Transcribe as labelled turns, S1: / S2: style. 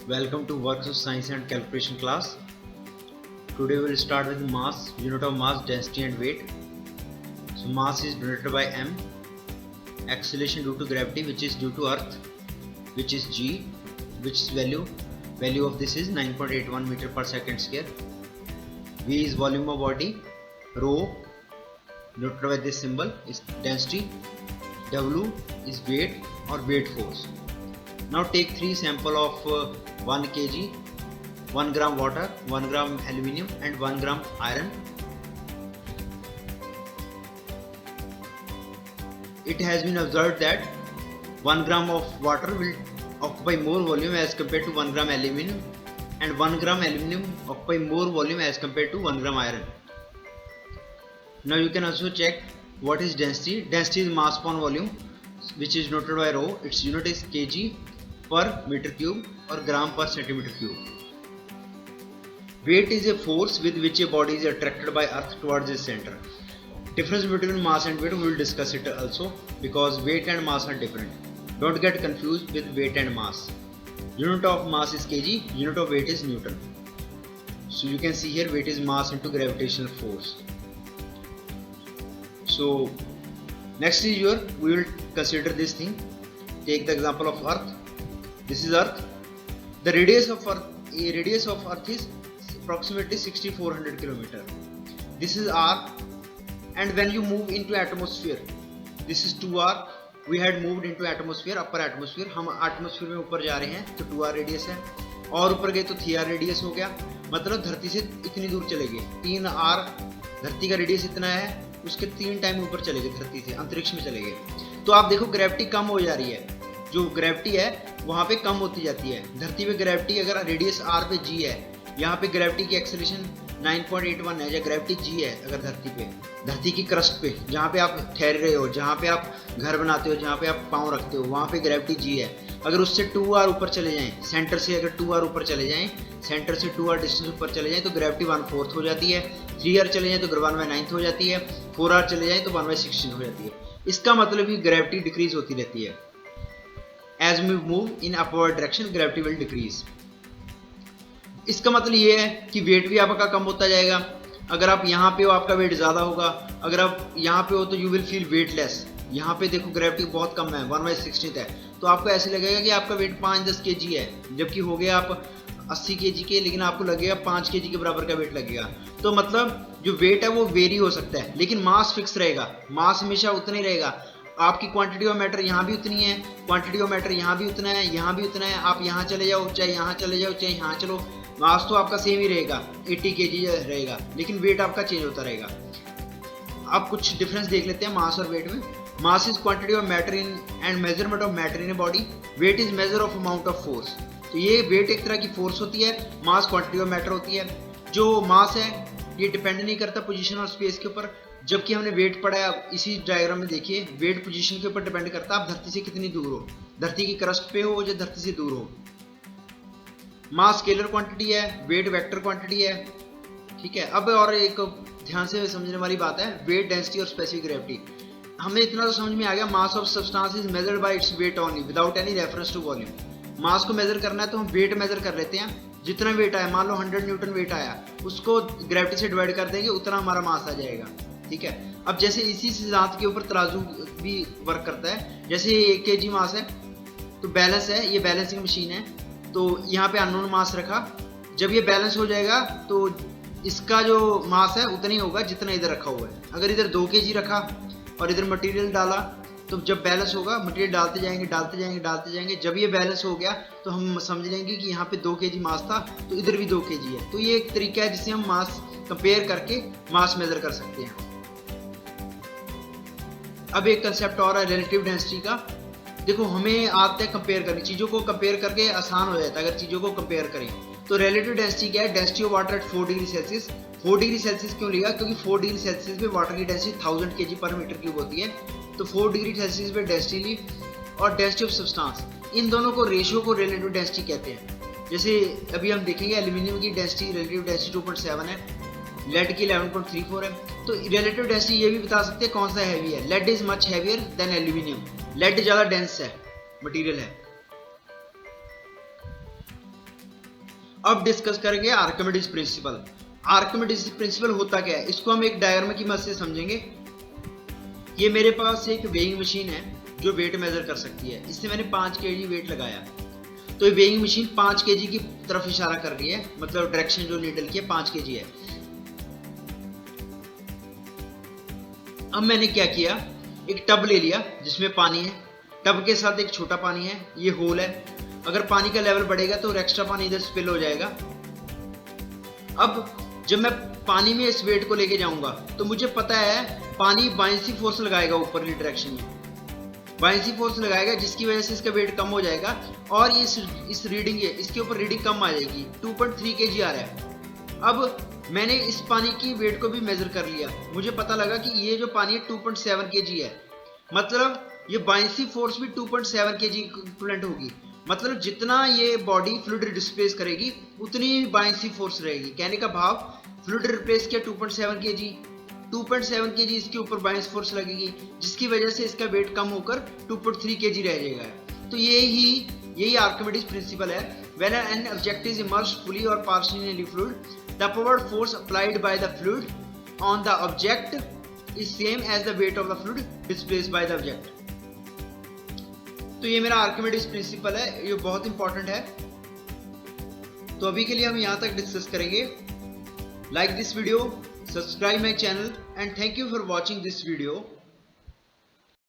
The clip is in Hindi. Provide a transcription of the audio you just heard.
S1: Welcome to Works of Science and Calculation class. Today we will start with mass, unit of mass, density and weight. So mass is denoted by m, acceleration due to gravity which is due to earth, which is g, which is value of this is 9.81 meter per second square. V is volume of body, rho denoted by this symbol is density, W is weight or weight force. Now take 3 sample of 1 kg, 1 gram water, 1 gram aluminium and 1 gram iron. It has been observed that 1 gram of water will occupy more volume as compared to 1 gram aluminium, and 1 gram aluminium occupy more volume as compared to 1 gram iron. Now you can also check what is density. Density is mass upon volume, which is noted by rho. Its unit is kg per meter cube or gram per centimeter cube. Weight is a force with which a body is attracted by earth towards its center. Difference between mass and weight, we will discuss it also, because weight and mass are different. Don't get confused with weight and mass. Unit of mass is kg, unit of weight is Newton. So you can see here weight is mass into gravitational force. So next is we will consider this thing. Take the example of earth. This is earth. The radius of earth is approximately 6400 km. This is r, and when you move into atmosphere, this is 2r. We had moved into atmosphere, upper atmosphere. हम atmosphere में ऊपर जा रहे हैं तो 2r रेडियस है, और ऊपर गए तो 3r रेडियस हो गया. मतलब धरती से इतनी दूर चले गए. 3r धरती का रेडियस इतना है, उसके 3 टाइम ऊपर चले गए, धरती से अंतरिक्ष में चले गए. तो आप देखो ग्रेविटी कम हो जा रही है. जो ग्रेविटी है वहाँ पे कम होती जाती है. धरती पे ग्रेविटी अगर रेडियस r पे g है, यहाँ पे ग्रेविटी की एक्सेलरेशन 9.81 है, या ग्रेविटी g है अगर धरती की क्रस्ट पे, जहाँ पे आप ठहर रहे हो, जहाँ पे आप घर बनाते हो, जहाँ पे आप पाँव रखते हो, वहाँ पे ग्रेविटी g है. अगर उससे 2r ऊपर चले जाएं, सेंटर से अगर 2r ऊपर चले जाएं, सेंटर से 2r डिस्टेंस ऊपर चले जाएं तो ग्रेविटी 1/4 हो जाती है. 3r चले जाएं तो 1/9 हो जाती है. 4r चले जाएं तो 1/16 हो जाती है. इसका मतलब कि ग्रेविटी डिक्रीज होती रहती है. As we move in upward direction, gravity will decrease. इसका मतलब ये है कि वेट भी आपका कम होता जाएगा. अगर आप यहाँ पे हो आपका वेट ज़्यादा होगा, अगर आप यहाँ पे हो तो यू विल फील वेटलेस. यहाँ पे देखो ग्रेविटी बहुत कम है, 1/16 है, तो आपको ऐसे लगेगा कि आपका वेट 5-10 kg है, जबकि हो गया आप 80 kg के, लेकिन आपको लगेगा 5 kg के बराबर का वेट लगेगा. तो मतलब जो वेट है वो वेरी हो सकता है, लेकिन मास फिक्स रहेगा. मास हमेशा उतना ही रहेगा. आपकी क्वांटिटी ऑफ मैटर यहाँ भी उतनी है, क्वांटिटी ऑफ मैटर यहाँ भी उतना है, यहाँ भी उतना है. आप यहाँ चले जाओ, चाहे यहाँ चले जाओ, चाहे यहाँ चलो, मास तो आपका सेम ही रहेगा, 80 kg रहेगा, लेकिन वेट आपका चेंज होता रहेगा. आप कुछ डिफरेंस देख लेते हैं मास और वेट में. Mass is quantity of matter in and measurement of matter in a body. Weight is measure of amount of force. तो ये वेट एक तरह की फोर्स होती है, मास क्वांटिटी ऑफ मैटर होती है. जो मास है ये डिपेंड नहीं करता पोजीशन और स्पेस के ऊपर, जबकि हमने वेट पढ़ा है. इसी डायग्राम में देखिए, वेट पोजीशन के ऊपर डिपेंड करता है आप धरती से कितनी दूर हो, धरती की क्रस्ट पे हो या धरती से दूर हो. मास स्केलर क्वांटिटी है, वेट वेक्टर क्वांटिटी है. ठीक है. अब और एक ध्यान से समझने वाली बात है, वेट, डेंसिटी और स्पेसिफिक ग्रेविटी. हमें इतना तो समझ में आ गया, mass of substance is measured by its weight only without any reference to volume. Mass को मेजर करना है तो हम वेट मेजर कर लेते हैं. जितना वेट आया, मान लो 100 न्यूटन वेट आया, उसको ग्रेविटी से डिवाइड कर देंगे, उतना हमारा मास आ जाएगा. ठीक है. अब जैसे इसी सिद्धांत के ऊपर तराजू भी वर्क करता है. जैसे ये 1 kg मास है तो बैलेंस है, ये बैलेंसिंग मशीन है, तो यहाँ पे अननोन मास रखा. जब ये बैलेंस हो जाएगा तो इसका जो मास है उतना ही होगा जितना इधर रखा हुआ है. अगर इधर 2 kg रखा और इधर मटेरियल डाला, तो जब बैलेंस होगा मटेरियल डालते जाएंगे. जब ये बैलेंस हो गया तो हम समझ लेंगे कि यहाँ पे 2 kg मास था तो इधर भी 2 kg है. तो ये एक तरीका है जिससे हम मास कंपेयर करके मास मेजर कर सकते हैं. अब एक कंसेप्ट और है रिलेटिव डेंसिटी का. देखो हमें आदत है कंपेयर करनी, चीज़ों को कंपेयर करके आसान हो जाता है अगर चीज़ों को कंपेयर करें. तो रिलेटिव डेंसिटी क्या है? Density of water at 4 degree Celsius. 4 degree Celsius क्यों लिया? क्योंकि 4 डिग्री सेल्सियस पे वाटर की डेंसिटी 1000 kg पर मीटर क्यूब होती है. तो 4 डिग्री सेल्सियस पे डेंसिटी ली, और डेंसिटी ऑफ सब्सटेंस, इन दोनों को रेशियो को रिलेटिव डेंसिटी कहते हैं. जैसे अभी हम देखेंगे एल्यूमिनियम की डेंसिटी, रिलेटिव डेंसिटी 2.7 है, लेड की 11.34 है. तो रिलेटिव डेंसिटी ये भी बता सकते हैं कौन सा हैवी है. Lead is much heavier than aluminium. Lead ज़्यादा डेंस है, मटेरियल है. अब डिस्कस करेंगे आर्किमिडीज प्रिंसिपल। आर्किमिडीज प्रिंसिपल होता क्या है, इसको हम एक डायग्राम की मदद से समझेंगे। ये मेरे पास एक वेइंग मशीन है जो वेट मेजर कर सकती है। इससे मैंने 5 kg वेट लगाया, तो ये वेइंग मशीन 5 kg की तरफ इशारा कर रही है, मतलब डायरेक्शन जो नीडल की है 5 kg है। अब मैंने क्या किया, एक टब ले लिया जिसमें पानी है, टब के साथ एक छोटा पानी है, ये होल है। अगर पानी का लेवल बढ़ेगा तो एक्स्ट्रा पानी इधर स्पिल हो जाएगा। अब जब मैं पानी में इस वेट को लेके जाऊंगा तो मुझे पता है पानी बायसी फोर्स लगाएगा ऊपरली डायरेक्शन में, बायसी फोर्स लगाएगा जिसकी वजह से इसका वेट कम हो जाएगा और इस रीडिंग है, इसके ऊपर रीडिंग कम आ जाएगी, 2.3 kg आ रहा है। अब मैंने इस पानी की वेट को भी मेजर कर लिया, मुझे पता लगा कि ये जो पानी है 2.7 kg है, मतलब ये बायसी फोर्स भी 2.7 kg इक्विवेलेंट होगी। मतलब जितना ये बॉडी फ्लूइड डिस्प्लेस करेगी उतनी बायसी फोर्स रहेगी। कहने का भाव फ्लूइड रिप्लेस किया 2.7 kg, 2.7 kg इसके ऊपर बायसी फोर्स लगेगी जिसकी वजह से इसका वेट कम होकर 2.3 kg रह जाएगा। तो यही आर्किमिडीज प्रिंसिपल है। When an object is immersed fully or partially in a fluid, the upward force applied by the fluid on the object is same as the weight of the fluid displaced by the object. तो ये मेरा आर्किमिडीज प्रिंसिपल है, ये बहुत इंपॉर्टेंट है। तो अभी के लिए हम यहाँ तक डिस्कस करेंगे। Like this video, subscribe my channel and thank you for watching this video.